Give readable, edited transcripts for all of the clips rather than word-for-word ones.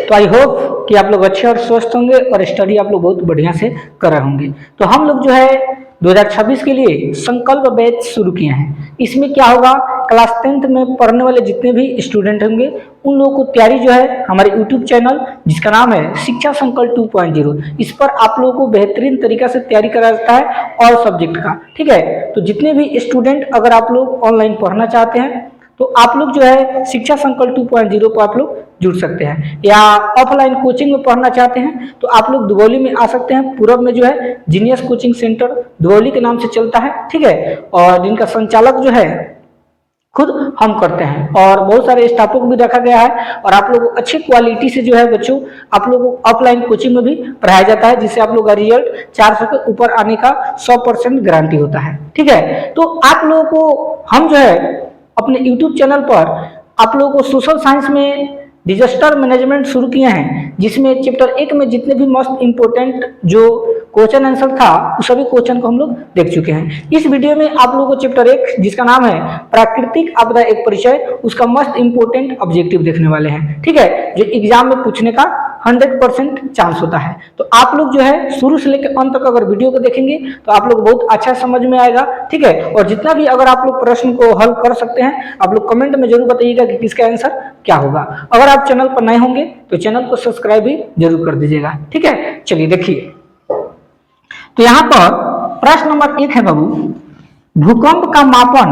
तो I hope कि आप लोग अच्छे और स्वस्थ होंगे और स्टडी आप लोग बहुत बढ़िया से कर रहे होंगे। तो हम लोग जो है 2026 के लिए संकल्प बैच शुरू किए हैं। इसमें क्या होगा, क्लास 10th में पढ़ने वाले जितने भी स्टूडेंट होंगे उन लोगों को तैयारी जो है हमारे यूट्यूब चैनल जिसका नाम है शिक्षा संकल्प 2.0, इस पर आप लोगों को बेहतरीन तरीका से तैयारी करा जाता है ऑल सब्जेक्ट का। ठीक है, तो जितने भी स्टूडेंट अगर आप लोग ऑनलाइन पढ़ना चाहते हैं तो आप लोग जो है शिक्षा संकल्प 2.0 को आप लोग जुड़ सकते हैं, या ऑफलाइन कोचिंग में पढ़ना चाहते हैं तो आप लोग दुबौली में आ सकते हैं। पूरब में जो है जीनियस कोचिंग सेंटर दुबौली के नाम से चलता है। ठीक है, और जिनका संचालक जो है खुद हम करते हैं और बहुत सारे स्टाफों को भी रखा गया है। और आप लोगों को अच्छी क्वालिटी से जो है बच्चों आप लोगों को ऑफलाइन कोचिंग में भी पढ़ाया जाता है, जिससे आप लोगों का रिजल्ट 400 के ऊपर आने का 100% गारंटी होता है। ठीक है, तो आप लोगों को हम जो है अपने YouTube चैनल पर आप लोगों को सोशल साइंस में डिजास्टर मैनेजमेंट शुरू किए हैं, जिसमें चैप्टर 1 में जितने भी मोस्ट इंपोर्टेंट जो क्वेश्चन आंसर था उस सभी क्वेश्चन को हम लोग देख चुके हैं। इस वीडियो में आप लोगों को चैप्टर 1 जिसका नाम है प्राकृतिक आपदा एक परिचय, उसका मोस्ट इंपोर्टेंट ऑब्जेक्टिव देखने वाले हैं। ठीक है, जो एग्जाम में पूछने का 100% चांस होता है। तो आप लोग जो है शुरू से लेकर अंत तक अगर वीडियो को देखेंगे तो आप लोग बहुत अच्छा समझ में आएगा। ठीक है, और जितना भी अगर आप लोग प्रश्न को हल कर सकते हैं आप लोग कमेंट में जरूर बताइएगा कि किसका आंसर क्या होगा। अगर आप चैनल पर नए होंगे तो चैनल को सब्सक्राइब भी जरूर कर दीजिएगा। ठीक है, चलिए देखिए, तो यहाँ पर प्रश्न नंबर 1 है बाबू, भूकंप का मापन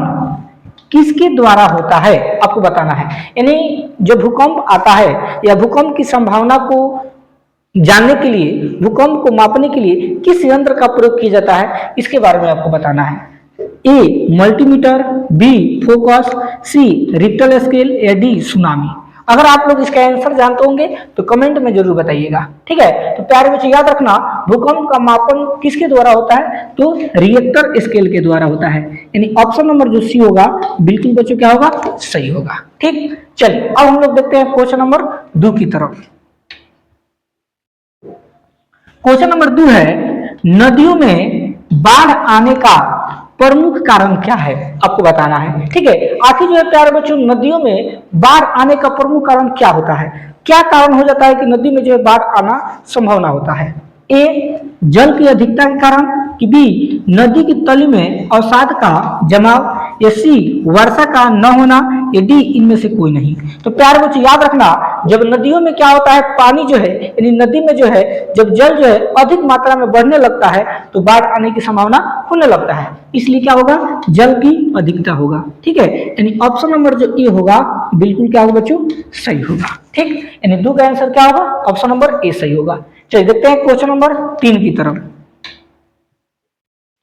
किसके द्वारा होता है, आपको बताना है। यानी जो भूकंप आता है या भूकंप की संभावना को जानने के लिए, भूकंप को मापने के लिए किस यंत्र का प्रयोग किया जाता है, इसके बारे में आपको बताना है। A multimeter, B focus, C Richter scale या डी सुनामी। अगर आप लोग इसका आंसर जानते होंगे तो कमेंट में जरूर बताइएगा। ठीक है, तो प्यारे बच्चे याद रखना भूकंप का मापन किसके द्वारा होता है, तो रिएक्टर स्केल के द्वारा होता है। यानी ऑप्शन नंबर जो सी होगा बिल्कुल बच्चों क्या होगा, सही होगा। ठीक, चलिए अब हम लोग देखते हैं क्वेश्चन नंबर 2 की तरफ। क्वेश्चन नंबर 2 है, नदियों में बाढ़ आने का प्रमुख कारण क्या है, आपको बताना है। ठीक है, आखिर जो है प्यारे बच्चों नदियों में बाढ़ आने का प्रमुख कारण क्या होता है, क्या कारण हो जाता है कि नदी में जो है बाढ़ आना संभावना होता है। ए जल की अधिकता के कारण, कि बी नदी की तली में अवसाद का जमाव, या सी वर्षा का न होना, या डी इनमें से कोई नहीं। तो प्यारे बच्चों याद रखना जब नदियों में क्या होता है, पानी जो है यानी नदी में जो है जब जल जो है अधिक मात्रा में बढ़ने लगता है तो बाढ़ आने की संभावना होने लगता है, इसलिए क्या होगा, जल की अधिकता होगा। ठीक है, यानी ऑप्शन नंबर जो ए होगा बिल्कुल क्या होगा बच्चों, सही होगा। ठीक, यानी 2 का आंसर क्या होगा, ऑप्शन नंबर ए सही होगा। चलिए देखते हैं क्वेश्चन नंबर 3 की तरफ।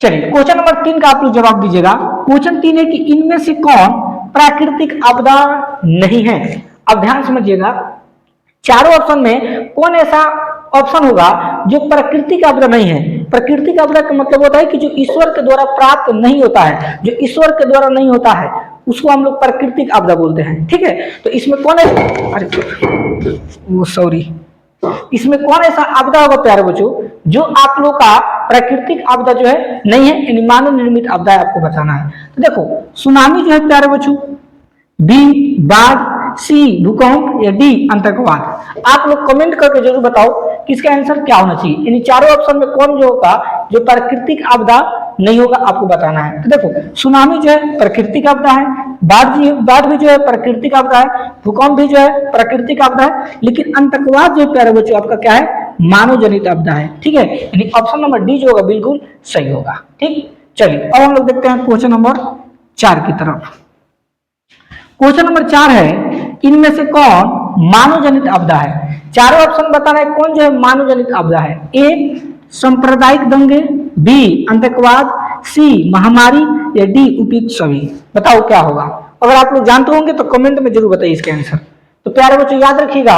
चलिए क्वेश्चन नंबर 3 का आप लोग जवाब दीजिएगा। क्वेश्चन 3 है कि इनमें से कौन प्राकृतिक आपदा नहीं है। अब ध्यान समझिएगा, चारों ऑप्शन में कौन ऐसा ऑप्शन होगा जो प्राकृतिक आपदा नहीं है। प्राकृतिक आपदा का मतलब होता है कि जो ईश्वर के द्वारा प्राप्त नहीं होता है, जो ईश्वर के द्वारा नहीं होता है उसको हम लोग प्राकृतिक आपदा बोलते हैं। ठीक है, तो इसमें कौन है, अरे वो सॉरी, इसमें कौन ऐसा आपदा होगा प्यारे बच्चों जो आप लोग का प्राकृतिक आपदा जो है नहीं है, यानी मानव निर्मित आपदा आपको बताना है। तो देखो सुनामी जो है प्यारे बच्चों, बी बाढ़, सी भूकंप, या डी आतंकवाद। आप लोग कमेंट करके जरूर बताओ किसका आंसर क्या होना चाहिए, यानी चारों ऑप्शन में कौन जो होगा जो प्राकृतिक आपदा नहीं होगा आपको बताना है। तो देखो सुनामी जो है प्राकृतिक आपदा है, बाढ़ भी जो है प्राकृतिक आपदा है, भूकंप भी जो है प्राकृतिक आपदा है, लेकिन आतंकवाद जो प्यारे बच्चों आपका क्या है, मानव जनित आपदा है। ठीक है, यानी ऑप्शन नंबर डी जो होगा बिल्कुल सही होगा। ठीक, चलिए अब हम लोग देखते हैं क्वेश्चन नंबर 4 की तरफ। क्वेश्चन नंबर 4 है, इनमें से कौन मानव जनित आपदा है। चारों ऑप्शन बताना है कौन जो है मानव जनित आपदा है। ए सांप्रदायिक दंगे, बी आतंकवाद, सी महामारी, या डी उपयुक्त सभी। बताओ क्या होगा। अगर आप लोग जानते होंगे तो कमेंट में जरूर बताइए इसके आंसर। तो प्यारे बच्चों याद रखिएगा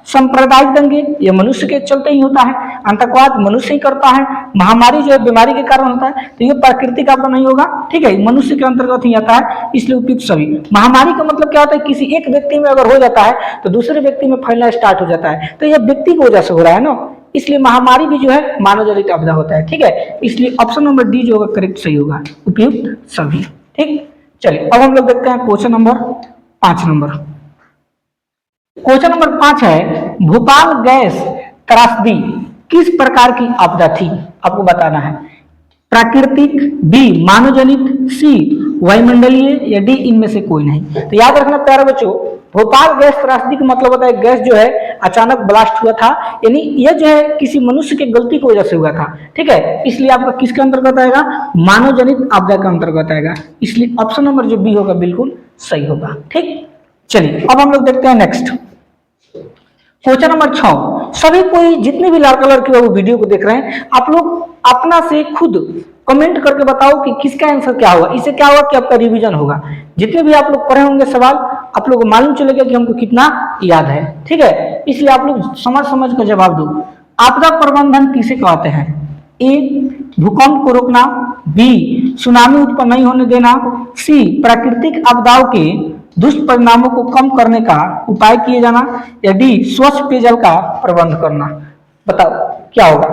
सांप्रदायिक दंगे ये मनुष्य के चलते ही होता है, आतंकवाद मनुष्य ही करता है, महामारी जो है बीमारी के कारण होता है, तो ये प्राकृतिक आपदा नहीं होगा। ठीक है, मनुष्य के अंतर्गत ही आता है, इसलिए उपयुक्त सभी। महामारी का मतलब क्या होता है, किसी एक व्यक्ति में अगर हो जाता है तो दूसरे व्यक्ति में फैलना स्टार्ट हो जाता है, तो यह व्यक्ति की वजह से हो रहा है ना, इसलिए महामारी भी जो है मानव जनित आपदा होता है। ठीक है, इसलिए ऑप्शन नंबर डी जो होगा करेक्ट सही होगा, उपयुक्त सभी। ठीक, चलिए अब हम लोग देखते हैं question number 5 number. Question number 5 है, भोपाल गैस त्रासदी किस प्रकार की आपदा थी, आपको बताना है। प्राकृतिक, बी मानवजनित, सी वायुमंडलीय या डी इनमें से कोई नहीं। तो याद रखना प्यारे बच्चों, भोपाल गैस त्रासदी का मतलब होता है गैस जो है अचानक ब्लास्ट हुआ था, यानी यह जो है किसी मनुष्य की गलती की वजह से हुआ था। ठीक है, इसलिए आपका किसके अंतर्गत आएगा, मानव जनित आपदा के अंतर्गत आएगा। इसलिए ऑप्शन नंबर जो बी होगा बिल्कुल सही होगा। ठीक, चलिए अब हम लोग देखते हैं नेक्स्ट क्वेश्चन नंबर 6। सभी कोई जितने भी लड़का लड़की वो वीडियो को देख रहे हैं, आप लोग अपना से खुद कमेंट करके बताओ कि किसका आंसर क्या होगा। इससे क्या होगा कि आपका रिवीजन होगा। जितने भी आप लोग पढ़े होंगे सवाल, आप लोगों को मालूम चलेगा कि हमको कितना याद है। ठीक है, इसलिए आप लोग समझ समझ कर जवाब दो। आपदा प्रबंधन किसे कहते हैं? ए भूकंप को रोकना, बी सुनामी उत्पन्न नहीं होने देना, सी प्राकृतिक आपदाओं के दुष्परिणामों को कम करने का उपाय किए जाना, या डी स्वच्छ पेयजल का प्रबंध करना। बताओ क्या होगा।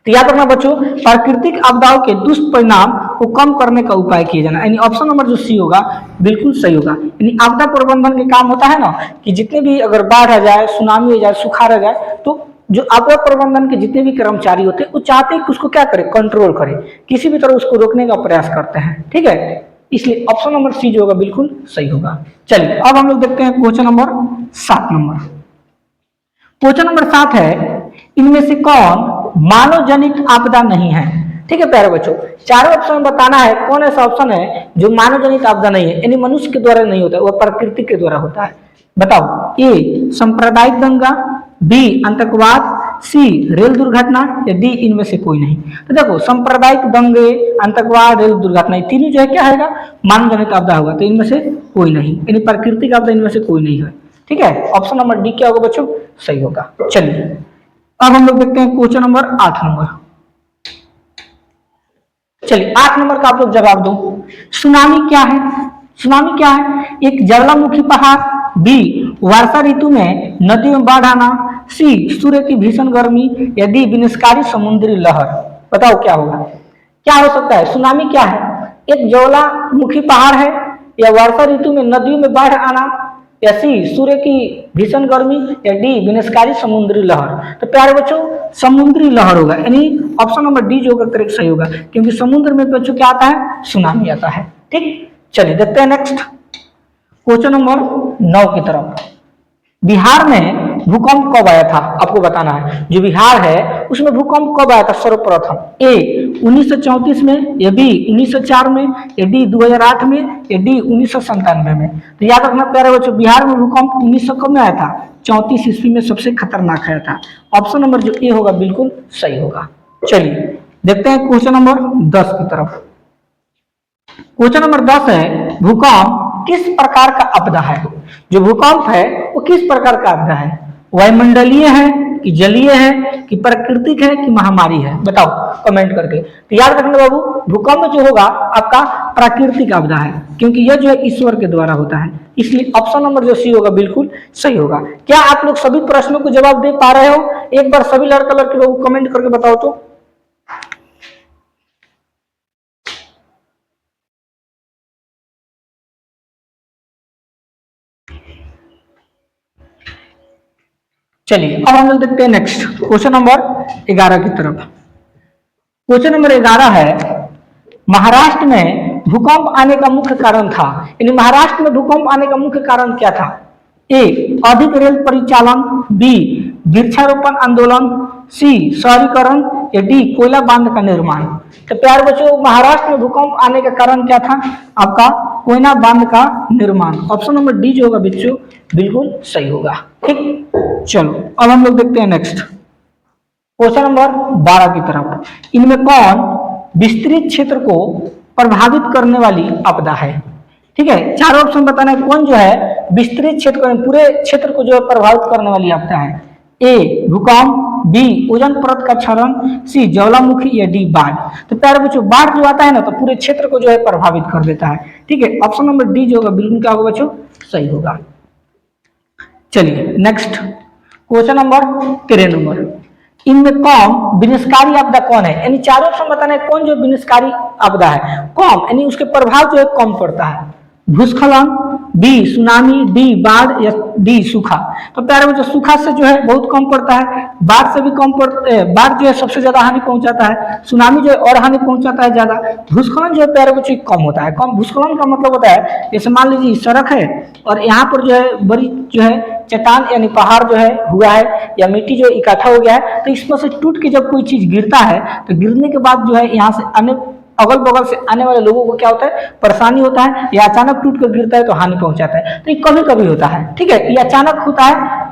तो याद रखना बच्चों, प्राकृतिक आपदाओं के दुष्परिणाम को कम करने का उपाय किए जाना, यानी ऑप्शन नंबर जो सी होगा बिल्कुल सही होगा। यानी आपदा प्रबंधन के काम होता है ना कि जितने भी अगर बाढ़ आ जाए, सुनामी आ जाए, सुखाड़ आ जाए, तो जो आपदा प्रबंधन के जितने भी कर्मचारी होते हैं वो चाहते हैं कि उसको क्या करे, कंट्रोल करे, किसी भी तरह उसको रोकने का प्रयास करते हैं। ठीक है, इसलिए ऑप्शन नंबर सी जो होगा बिल्कुल सही होगा। चलिए अब हम लोग देखते हैं क्वेश्चन नंबर 7। क्वेश्चन नंबर 7 है, इनमें से कौन मानव जनित आपदा नहीं है? ठीक है प्यारे बच्चों, चारों ऑप्शन बताना है कौन ऐसा ऑप्शन है जो मानव जनित आपदा नहीं है, यानी मनुष्य के द्वारा नहीं होता, वह प्रकृति के द्वारा होता है। बताओ, ए सांप्रदायिक दंगा, बी आतंकवाद, सी रेल दुर्घटना, या डी इनमें से कोई नहीं। तो देखो, सांप्रदायिक दंगे, आतंकवाद, रेल दुर्घटना, तीनों जो है क्या है, मानव जनित आपदा होगा। तो इनमें से कोई नहीं, यानी प्राकृतिक आपदा इनमें से कोई नहीं है। ठीक है, ऑप्शन नंबर डी क्या होगा बच्चों, सही होगा। चलिए अब हम लोग देखते हैं क्वेश्चन नंबर 8। चलिए 8 नंबर का आप लोग जवाब दो। सुनामी क्या है? सुनामी क्या है? एक ज्वालामुखी पहाड़, बी वर्षा ऋतु में नदी में बाढ़ आना, सी सूर्य की भीषण गर्मी, या डी विनाशकारी समुद्री लहर। बताओ क्या होगा, क्या हो सकता है? सुनामी क्या है? एक ज्वालामुखी पहाड़ है, या वर्षा ऋतु में नदियों में बाढ़ आना, या सी सूर्य की भीषण गर्मी, या डी विनाशकारी समुद्री लहर। तो प्यारे बच्चों समुद्री लहर होगा, यानी ऑप्शन नंबर डी जो होगा करेक्ट सही होगा, क्योंकि समुद्र में बच्चों क्या आता है, सुनामी आता है। ठीक, चलिए देखते हैं नेक्स्ट क्वेश्चन नंबर 9 की तरफ। बिहार में भूकंप कब आया था, आपको बताना है। जो बिहार है उसमें भूकंप कब आया था सर्वप्रथम? ए 1934 में, या बी 1904 में, या डी 2008 में, या डी 1997 में। तो याद रखना प्यारे बच्चों, बिहार में भूकंप 1900 कब में आया था? 34 ईस्वी में सबसे खतरनाक आया था। ऑप्शन नंबर जो ए होगा बिल्कुल सही होगा। चलिए देखते हैं क्वेश्चन नंबर 10 की तरफ। क्वेश्चन नंबर 10 है, भूकंप किस प्रकार का आपदा है? जो भूकंप है वो किस प्रकार का आपदा है? वायुमंडलीय है कि जलीय है कि प्राकृतिक है कि महामारी है? बताओ कमेंट करके। तो याद रखना बाबू, भूकंप जो होगा आपका प्राकृतिक आपदा है, क्योंकि यह जो है ईश्वर के द्वारा होता है। इसलिए ऑप्शन नंबर जो सी होगा बिल्कुल सही होगा। क्या आप लोग सभी प्रश्नों को जवाब दे पा रहे हो? एक बार सभी लड़का लड़की लोग कमेंट करके बताओ तो। चलिए अब हम लोग देखते हैं नेक्स्ट क्वेश्चन नंबर 11 की तरफ। क्वेश्चन नंबर 11 है, महाराष्ट्र में भूकंप आने का मुख्य कारण था, यानी महाराष्ट्र में भूकंप आने का मुख्य कारण क्या था? ए अधिक रेल परिचालन, बी वृक्षारोपण आंदोलन, सी शहरीकरण, या डी कोयला बांध का निर्माण। तो प्यारे बच्चों महाराष्ट्र में भूकंप आने का कारण क्या था? आपका कोयला बांध का निर्माण। ऑप्शन नंबर डी जो होगा बच्चों बिल्कुल सही होगा। ठीक, चलो अब हम लोग देखते हैं नेक्स्ट क्वेश्चन नंबर 12 की तरफ। इनमें कौन विस्तृत क्षेत्र को प्रभावित करने वाली आपदा है? ठीक है, चार ऑप्शन बताना है कौन जो है विस्तृत क्षेत्र, पूरे क्षेत्र को जो है प्रभावित करने वाली आपदा है। ए भूकंप, बी ओजोन परत का क्षरण, सी ज्वालामुखी, या डी बाढ़। तो प्यारे बच्चों बाढ़ जो आता है ना तो पूरे क्षेत्र को जो है प्रभावित कर देता है। ठीक है, ऑप्शन नंबर डी जो होगा बिल्कुल क्या होगा बच्चों सही होगा। चलिए नेक्स्ट क्वेश्चन नंबर 13। इनमें कौन विनाशकारी आपदा कौन है? यानी चारों ऑप्शन बताना है कौन जो विनाशकारी आपदा है, कौन यानी उसके प्रभाव जो है कम पड़ता है। भूस्खलन, बी सुनामी, डी बाढ़ या डी सूखा। तो प्यारे बच्चों सूखा से जो है बहुत कम पड़ता है, बाढ़ से भी कम पड़ता है, बाढ़ जो है सबसे ज्यादा हानि पहुंचाता है, सुनामी जो है और हानि पहुंचाता है ज्यादा, भूस्खलन जो है प्यारे बच्चों कम होता है। कम भूस्खलन का मतलब होता है जैसे मान लीजिए सड़क है और यहाँ पर जो है बड़ी जो है चट्टान यानी पहाड़ जो है हुआ है या मिट्टी जो इकट्ठा हो गया है, तो इसमें से टूट के जब कोई चीज गिरता है तो गिरने के बाद जो है यहाँ से अन्य अगल बगल से आने वाले लोगों को क्या होता है, परेशानी होता है, या अचानक टूट कर गिरता है तो हानि पहुंचाता है। तो ये कभी कभी होता है, ठीक है, ये अचानक होता है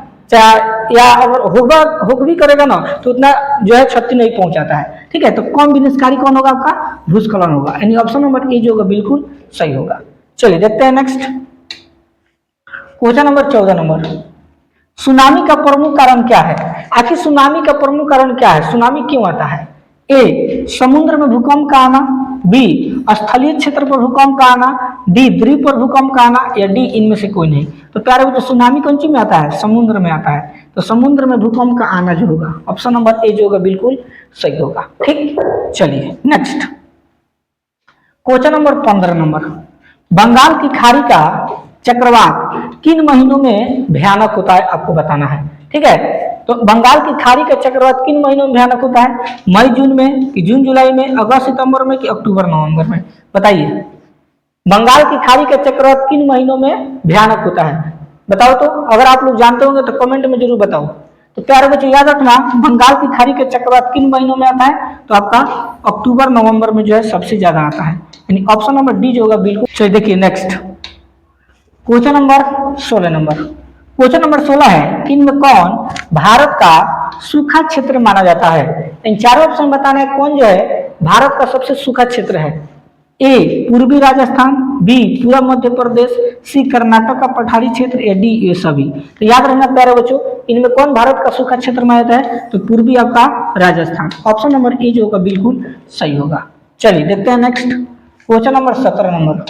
या अगर हो भी करेगा ना तो उतना जो है क्षति नहीं पहुंचाता है, ठीक है। तो कम विनाशकारी कौन होगा आपका, भूस्खलन होगा, यानी ऑप्शन नंबर ए जो होगा बिल्कुल सही होगा। चलिए देखते हैं next question number 14 number, tsunami का प्रमुख कारण क्या है। आखिर सुनामी का प्रमुख कारण क्या है, सुनामी क्यों आता है। ए समुद्र में भूकंप का आना, बी स्थलीय क्षेत्र पर भूकंप का आना, डी द्वीप पर भूकंप का आना, या डी इनमें से कोई नहीं। तो प्यारे बच्चों सुनामी कौन चीज में आता है, समुद्र में आता है, तो समुद्र में भूकंप का आना जो होगा ऑप्शन नंबर ए जो होगा बिल्कुल सही होगा, ठीक। चलिए next question number 15 number, Bengal की खाड़ी का चक्रवात किन महीनों में भयानक होता है आपको बताना है, ठीक है। तो बंगाल की खाड़ी का चक्रवात किन महीनों में भयानक होता है, मई जून में कि जून जुलाई में, अगस्त सितंबर में कि अक्टूबर नवंबर में, बताइए। बंगाल की खाड़ी का चक्रवात किन महीनों में भयानक होता है बताओ। तो अगर आप लोग जानते होंगे तो कमेंट में जरूर बताओ। तो प्यारे बच्चों याद रखना बंगाल की खाड़ी का चक्रवात किन महीनों में आता है, तो आपका अक्टूबर नवंबर में जो है सबसे ज्यादा आता है, यानी ऑप्शन नंबर डी जो होगा बिल्कुल। चलिए देखिए next question number 16 number, question number 16 है इनमें कौन भारत का सूखा क्षेत्र माना जाता है। इन चारों ऑप्शन बताना है कौन जो है भारत का सबसे सूखा क्षेत्र है। ए पूर्वी राजस्थान, बी पूर्व मध्य प्रदेश, सी कर्नाटक का पठारी क्षेत्र, या डी ये सभी। तो याद रखना प्यारे बच्चों इनमें कौन भारत का सूखा क्षेत्र माना जाता है, तो पूर्वी आपका राजस्थान, ऑप्शन नंबर ए जो होगा बिल्कुल सही होगा। चलिए देखते हैं next question number 17 number,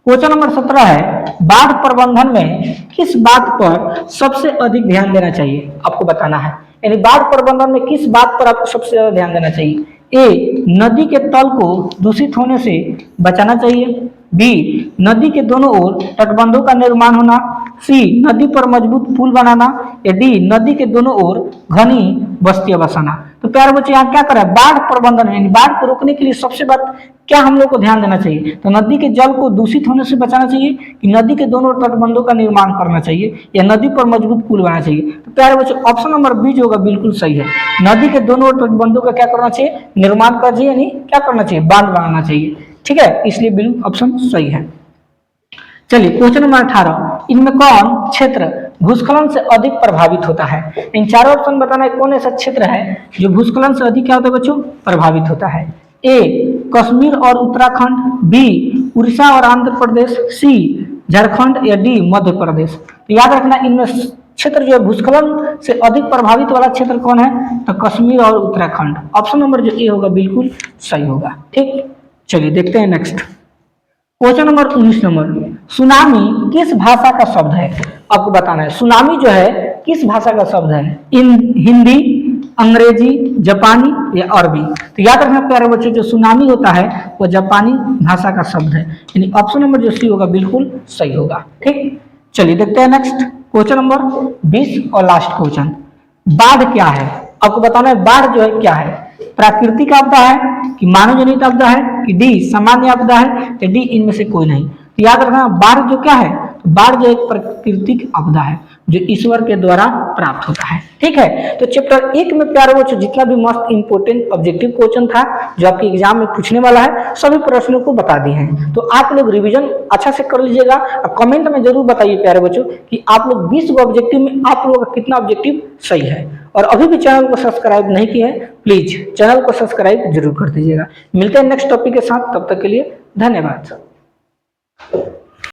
question number 17 है बाढ़ प्रबंधन में किस बात पर सबसे अधिक ध्यान देना चाहिए आपको बताना है, यानी बाढ़ प्रबंधन में किस बात पर आपको सबसे ज्यादा ध्यान देना चाहिए। ए नदी के तल को दूषित होने से बचाना चाहिए, बी नदी के दोनों ओर तटबंधों का निर्माण होना, सी नदी पर मजबूत पुल बनाना, या डी नदी के दोनों ओर घनी बस्तियां बसाना। तो प्यारे बच्चे यहाँ क्या करें, बाढ़ प्रबंधन यानी बाढ़ को रोकने के लिए सबसे बात क्या हम लोग को ध्यान देना चाहिए, तो नदी के जल को दूषित होने से बचाना चाहिए, कि नदी के दोनों तटबंधों का निर्माण करना चाहिए, या नदी पर मजबूत पुल बनाना चाहिए। तो प्यारे बच्चों ऑप्शन नंबर बी जो होगा बिल्कुल सही है, नदी के दोनों तटबंधों का क्या करना चाहिए, निर्माण करना चाहिए, यानी क्या करना चाहिए, बांध बनाना चाहिए, ठीक है, इसलिए बिल्कुल ऑप्शन सही है। चलिए क्वेश्चन नंबर 18 इनमें कौन क्षेत्र भूस्खलन से अधिक प्रभावित होता है। इन चारों ऑप्शन बताना है कौन ऐसा क्षेत्र है जो भूस्खलन से अधिक क्या होता है बच्चों, प्रभावित होता है। ए कश्मीर और उत्तराखंड, बी उड़ीसा और आंध्र प्रदेश, सी झारखंड, या डी मध्य प्रदेश। तो याद रखना इनमें क्षेत्र जो है भूस्खलन से अधिक प्रभावित वाला क्षेत्र कौन है, तो कश्मीर और उत्तराखंड, ऑप्शन नंबर जो ए होगा बिल्कुल सही होगा, ठीक। चलिए देखते हैं next question number 19 number, tsunami किस भाषा का शब्द है आपको बताना है। सुनामी जो है किस भाषा का शब्द है, हिंदी, अंग्रेजी, जापानी, या अरबी। तो याद रखना प्यारे बच्चों जो सुनामी होता है वो जापानी भाषा का शब्द है, यानी ऑप्शन नंबर जो सी होगा बिल्कुल सही होगा, ठीक। चलिए देखते हैं नेक्स्ट क्वेश्चन नंबर 20 और लास्ट क्वेश्चन, बाढ़ क्या है आपको बताना है। बाढ़ जो है क्या है, प्राकृतिक आपदा है कि मानव जनित आपदा है, कि डी सामान्य आपदा है, या डी इनमें से कोई नहीं। तो याद रखना बाढ़ जो क्या है, बाढ़ जो एक प्राकृतिक आपदा है जो ईश्वर के द्वारा प्राप्त होता है, ठीक है। तो चैप्टर 1 में प्यारे बच्चों जितना भी मस्त इंपोर्टेंट ऑब्जेक्टिव क्वेश्चन था जो आपके एग्जाम में पूछने वाला है सभी प्रश्नों को बता दिए हैं। तो आप लोग रिवीजन अच्छा से कर लीजिएगा और कमेंट में जरूर बताइए प्यारे बच्चों कि आप लोग 20 ऑब्जेक्टिव में आप लोगों का कितना ऑब्जेक्टिव सही है। और अभी भी चैनल को सब्सक्राइब नहीं किए हैं प्लीज चैनल को सब्सक्राइब जरूर कर दीजिएगा। मिलते हैं नेक्स्ट टॉपिक के साथ, तब तक के लिए धन्यवाद।